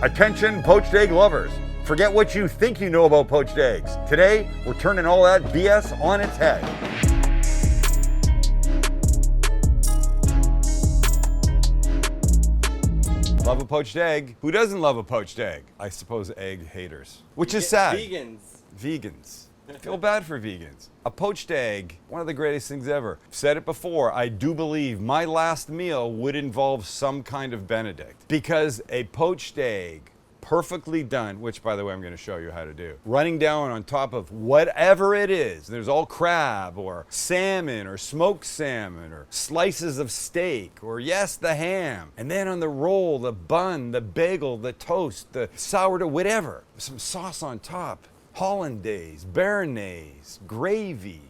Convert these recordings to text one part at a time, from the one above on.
Attention poached egg lovers. Forget what you think you know about poached eggs. Today, we're turning all that BS on its head. Love a poached egg. Who doesn't love a poached egg? I suppose egg haters, which is sad. Vegans. I feel bad for vegans. A poached egg, one of the greatest things ever. I've said it before, I do believe my last meal would involve some kind of Benedict. Because a poached egg, perfectly done, which by the way I'm going to show you how to do, running down on top of whatever it is. There's all crab or salmon or smoked salmon or slices of steak or yes, the ham. And then on the roll, the bun, the bagel, the toast, the sourdough, whatever. Some sauce on top. Hollandaise, béarnaise, gravy.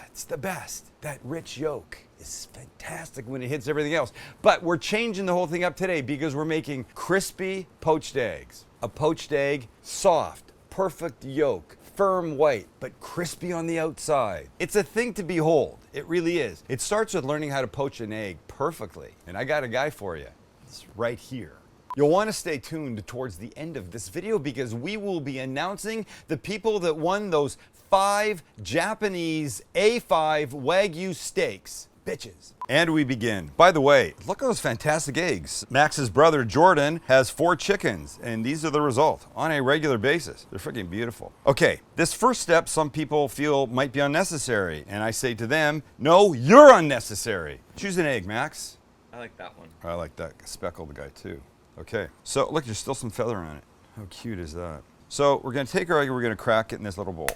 It's the best. That rich yolk is fantastic when it hits everything else. But we're changing the whole thing up today because we're making crispy poached eggs. A poached egg, soft, perfect yolk, firm white, but crispy on the outside. It's a thing to behold. It really is. It starts with learning how to poach an egg perfectly. And I got a guy for you. It's right here. You'll want to stay tuned towards the end of this video because we will be announcing the people that won those 5 Japanese A5 Wagyu steaks. Bitches. And we begin. By the way, look at those fantastic eggs. Max's brother Jordan has 4 chickens, and these are the result on a regular basis. They're freaking beautiful. Okay, this first step some people feel might be unnecessary, and I say to them, no, you're unnecessary. Choose an egg, Max. I like that one. I like that speckled guy too. Okay, so look, there's still some feather on it. How cute is that? So we're gonna take our egg and we're gonna crack it in this little bowl,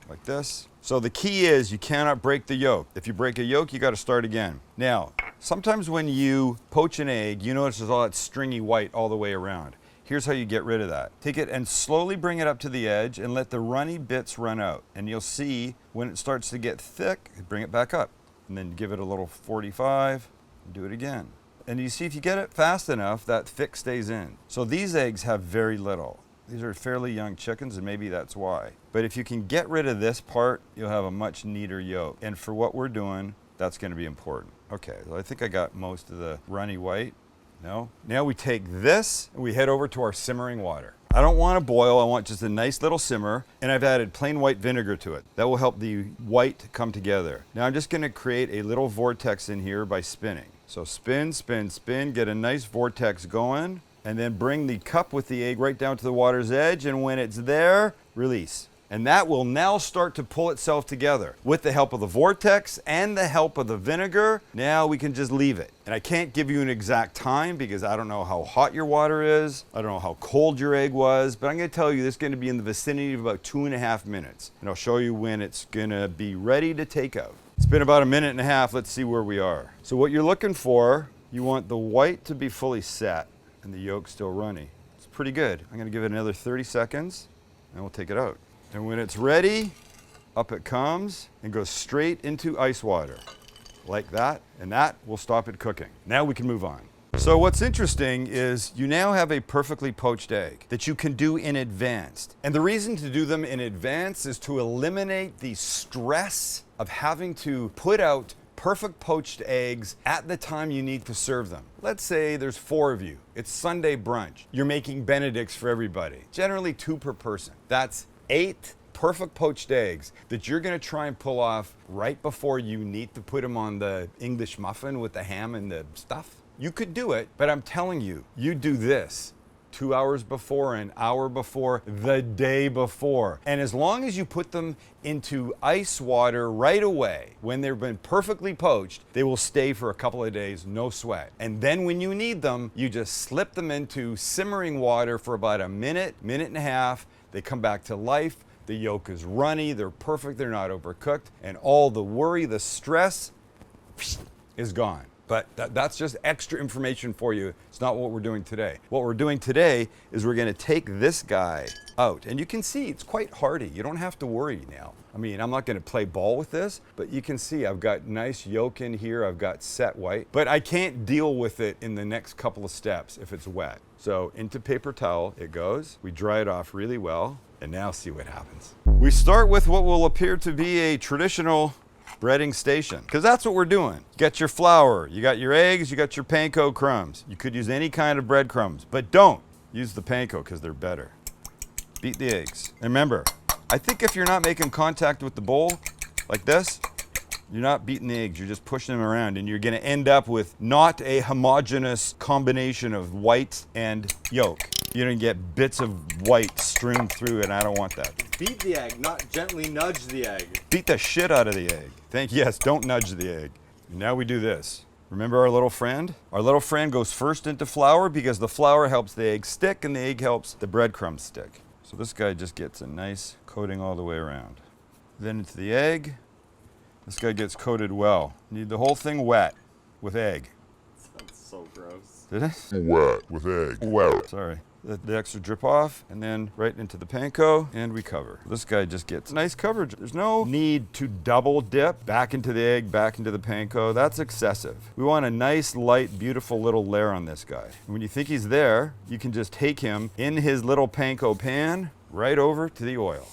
like this. So the key is you cannot break the yolk. If you break a yolk, you gotta start again. Now, sometimes when you poach an egg, you notice there's all that stringy white all the way around. Here's how you get rid of that. Take it and slowly bring it up to the edge and let the runny bits run out. And you'll see when it starts to get thick, bring it back up. And then give it a little 45, and do it again. And you see if you get it fast enough, that thick stays in. So these eggs have very little. These are fairly young chickens and maybe that's why. But if you can get rid of this part, you'll have a much neater yolk. And for what we're doing, that's gonna be important. Okay, so I think I got most of the runny white. No? Now we take this and we head over to our simmering water. I don't want to boil, I want just a nice little simmer, and I've added plain white vinegar to it. That will help the white come together. Now I'm just gonna create a little vortex in here by spinning. So spin, spin, spin, get a nice vortex going, and then bring the cup with the egg right down to the water's edge, and when it's there, release. And that will now start to pull itself together. With the help of the vortex and the help of the vinegar, now we can just leave it. And I can't give you an exact time because I don't know how hot your water is, I don't know how cold your egg was, but I'm gonna tell you this is gonna be in the vicinity of about 2.5 minutes. And I'll show you when it's gonna be ready to take out. It's been about 1.5 minutes. Let's see where we are. So what you're looking for, you want the white to be fully set and the yolk still runny. It's pretty good. I'm gonna give it another 30 seconds and we'll take it out. And when it's ready, up it comes and goes straight into ice water, like that, and that will stop it cooking. Now we can move on. So what's interesting is you now have a perfectly poached egg that you can do in advance. And the reason to do them in advance is to eliminate the stress of having to put out perfect poached eggs at the time you need to serve them. Let's say there's 4 of you. It's Sunday brunch. You're making Benedicts for everybody, generally 2 per person. That's 8 perfect poached eggs that you're gonna try and pull off right before you need to put them on the English muffin with the ham and the stuff. You could do it, but I'm telling you, you do this 2 hours before, an hour before, the day before. And as long as you put them into ice water right away, when they've been perfectly poached, they will stay for a couple of days, no sweat. And then when you need them, you just slip them into simmering water for about a minute, minute and a half. They come back to life. The yolk is runny, they're perfect, they're not overcooked, and all the worry, the stress is gone. But that's just extra information for you. It's not what we're doing today. What we're doing today is we're gonna take this guy out. And you can see it's quite hardy. You don't have to worry now. I mean, I'm not gonna play ball with this, but you can see I've got nice yolk in here. I've got set white, but I can't deal with it in the next couple of steps if it's wet. So into paper towel it goes. We dry it off really well, and now see what happens. We start with what will appear to be a traditional breading station, because that's what we're doing. You got your flour, you got your eggs, you got your panko crumbs. You could use any kind of breadcrumbs, but don't use the panko because they're better. Beat the eggs. And remember, I think if you're not making contact with the bowl like this, you're not beating the eggs, you're just pushing them around, and you're gonna end up with not a homogeneous combination of white and yolk. You're gonna get bits of white strewn through, and I don't want that. Beat the egg, not gently nudge the egg. Beat the shit out of the egg. Yes, don't nudge the egg. Now we do this. Remember our little friend? Our little friend goes first into flour because the flour helps the egg stick and the egg helps the breadcrumbs stick. So this guy just gets a nice coating all the way around. Then into the egg. This guy gets coated well. Need the whole thing wet with egg. Sounds so gross. Did it? Wet with egg. Wet. Sorry. Let the extra drip off, and then right into the panko, and we cover. This guy just gets nice coverage. There's no need to double dip back into the egg, back into the panko. That's excessive. We want a nice, light, beautiful little layer on this guy. And when you think he's there, you can just take him in his little panko pan right over to the oil.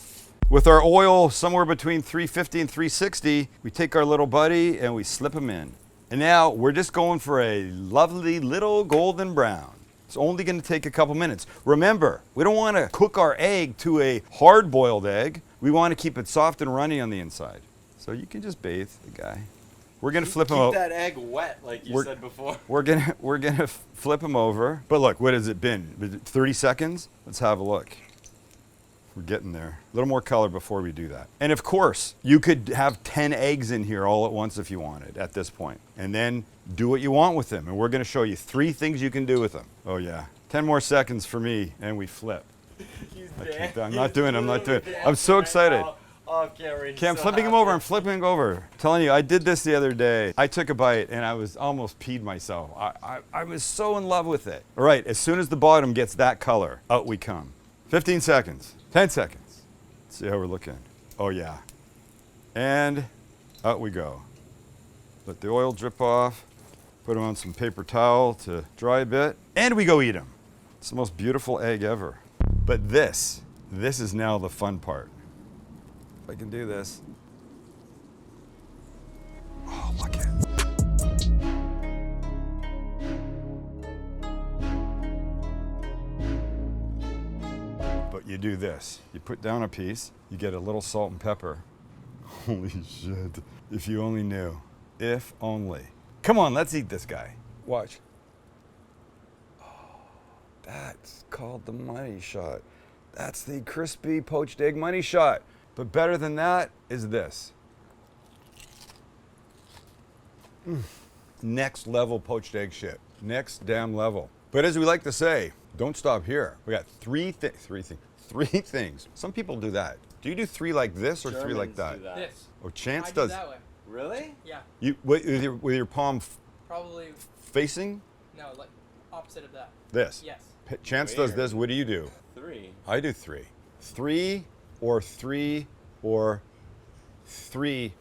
With our oil somewhere between 350 and 360, we take our little buddy and we slip him in. And now we're just going for a lovely little golden brown. It's only going to take a couple minutes. Remember, we don't want to cook our egg to a hard-boiled egg. We want to keep it soft and runny on the inside. So you can just bathe the guy. We're going to flip him over. Keep that egg wet, like you said before. We're gonna flip him over. But look, what has it been? 30 seconds? Let's have a look. We're getting there. A little more color before we do that. And of course, you could have 10 eggs in here all at once if you wanted at this point. And then do what you want with them. And we're gonna show you 3 things you can do with them. Oh yeah. 10 more seconds for me and we flip. I'm not doing it. I'm so excited. Okay, I'm flipping him over. I'm flipping him over. I'm telling you, I did this the other day. I took a bite and I was almost peed myself. I was so in love with it. All right, as soon as the bottom gets that color, out we come. 15 seconds. 10 seconds. Let's see how we're looking. Oh yeah. And out we go. Let the oil drip off. Put them on some paper towel to dry a bit. And we go eat them. It's the most beautiful egg ever. But this is now the fun part. If I can do this. Oh, look at it. You do this. You put down a piece, you get a little salt and pepper. Holy shit. If you only knew. If only. Come on, let's eat this guy. Watch. Oh, that's called the money shot. That's the crispy poached egg money shot. But better than that is this. Next level poached egg shit. Next damn level. But as we like to say, don't stop here. We got three things. Some people do that. Do you do 3 like this or Germans 3 like that? do that. This. Oh, Chance I do does. that way. Really? Yeah. You with your palm Probably. facing No, like opposite of that. this. Yes. Chance does Weird. this. What do you do? 3. I do 3. 3 or 3 or 3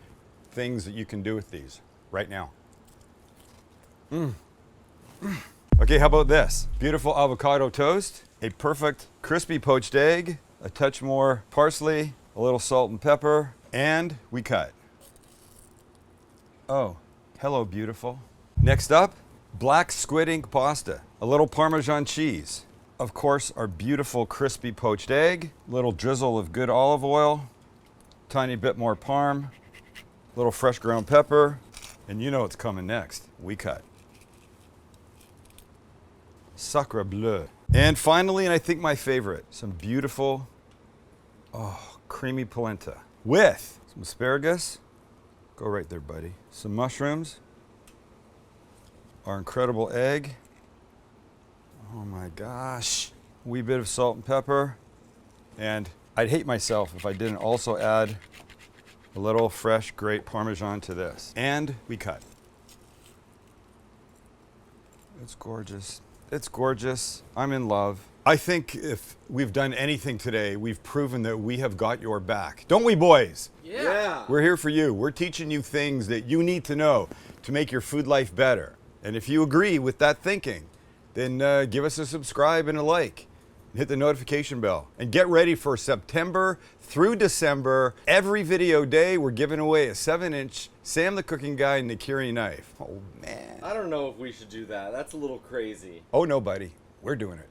things that you can do with these right now. Okay, how about this? Beautiful avocado toast, a perfect crispy poached egg, a touch more parsley, a little salt and pepper, and we cut. Oh, hello, beautiful. Next up, black squid ink pasta, a little Parmesan cheese. Of course, our beautiful crispy poached egg, little drizzle of good olive oil, tiny bit more parm, little fresh ground pepper, and you know what's coming next. We cut. Sacre bleu. And finally, and I think my favorite, some beautiful, creamy polenta with some asparagus. Go right there, buddy. Some mushrooms. Our incredible egg. Oh my gosh. A wee bit of salt and pepper. And I'd hate myself if I didn't also add a little fresh, great Parmesan to this. And we cut. It's gorgeous. It's gorgeous. I'm in love. I think if we've done anything today, we've proven that we have got your back. Don't we, boys? Yeah. We're here for you. We're teaching you things that you need to know to make your food life better. And if you agree with that thinking, then give us a subscribe and a like. Hit the notification bell. And get ready for September through December. Every video day, we're giving away a 7-inch Sam the Cooking Guy Nakiri knife. Oh, man. I don't know if we should do that. That's a little crazy. Oh, no, buddy. We're doing it.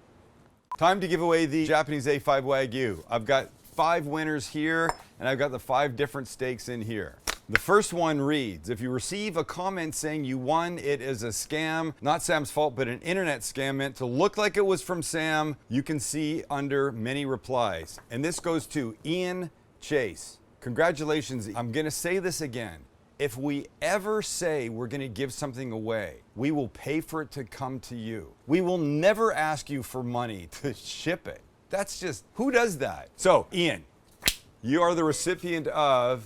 Time to give away the Japanese A5 Wagyu. I've got 5 winners here, and I've got the 5 different steaks in here. The first one reads, if you receive a comment saying you won, it is a scam. Not Sam's fault, but an internet scam meant to look like it was from Sam. You can see under many replies. And this goes to Ian Chase. Congratulations. I'm gonna say this again. If we ever say we're gonna give something away, we will pay for it to come to you. We will never ask you for money to ship it. That's just, who does that? So, Ian, you are the recipient of,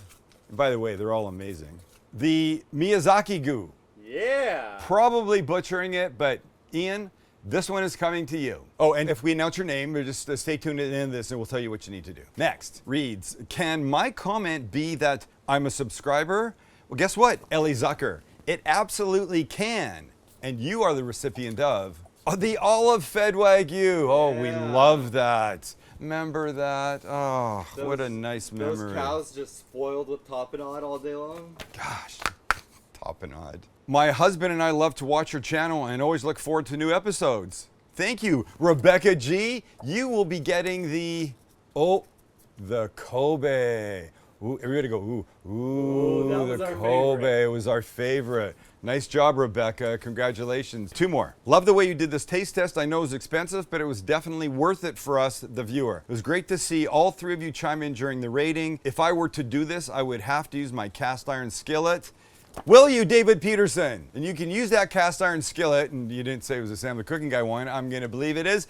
by the way, they're all amazing, the Miyazaki Goo. Yeah. Probably butchering it, but Ian, this one is coming to you. Oh, and if we announce your name, just stay tuned at the end of this and we'll tell you what you need to do. Next reads, can my comment be that I'm a subscriber? Well, guess what, Ellie Zucker? It absolutely can. And you are the recipient of the olive fed Wagyu. Oh, we love that. Remember that? Oh, what a nice memory. Those cows just spoiled with tapenade all day long. Gosh, tapenade. My husband and I love to watch your channel and always look forward to new episodes. Thank you, Rebecca G. You will be getting the Kobe. Ooh, everybody go, ooh, the Kobe was our favorite. Nice job, Rebecca. Congratulations. 2 more. Love the way you did this taste test. I know it was expensive, but it was definitely worth it for us, the viewer. It was great to see all 3 of you chime in during the rating. If I were to do this, I would have to use my cast iron skillet. Will you, David Peterson? And you can use that cast iron skillet, and you didn't say it was a Sam the Cooking Guy one. I'm gonna believe it is.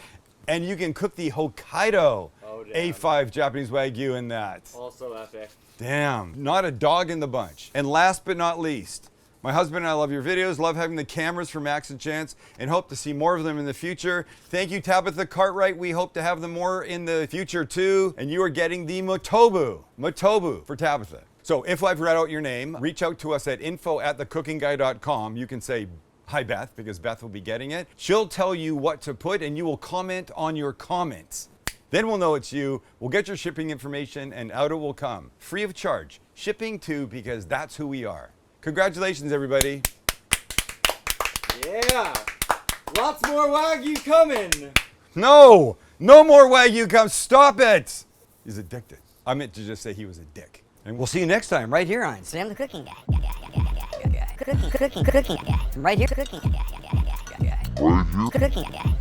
And you can cook the Hokkaido A5 Japanese Wagyu in that. Also epic. Damn, not a dog in the bunch. And last but not least, my husband and I love your videos, love having the cameras for Max and Chance, and hope to see more of them in the future. Thank you, Tabitha Cartwright. We hope to have them more in the future too. And you are getting the Motobu for Tabitha. So if I've read out your name, reach out to us at info@thecookingguy.com. You can say, hi Beth, because Beth will be getting it. She'll tell you what to put and you will comment on your comments. Then we'll know it's you. We'll get your shipping information and out it will come. Free of charge. Shipping too, because that's who we are. Congratulations, everybody. Yeah. Lots more Wagyu coming. No more Wagyu come. Stop it. He's addicted. I meant to just say he was a dick. And we'll see you next time right here on Sam the Cooking Guy. Cooking guy. Right here, cooking guy. Right here. Cooking guy.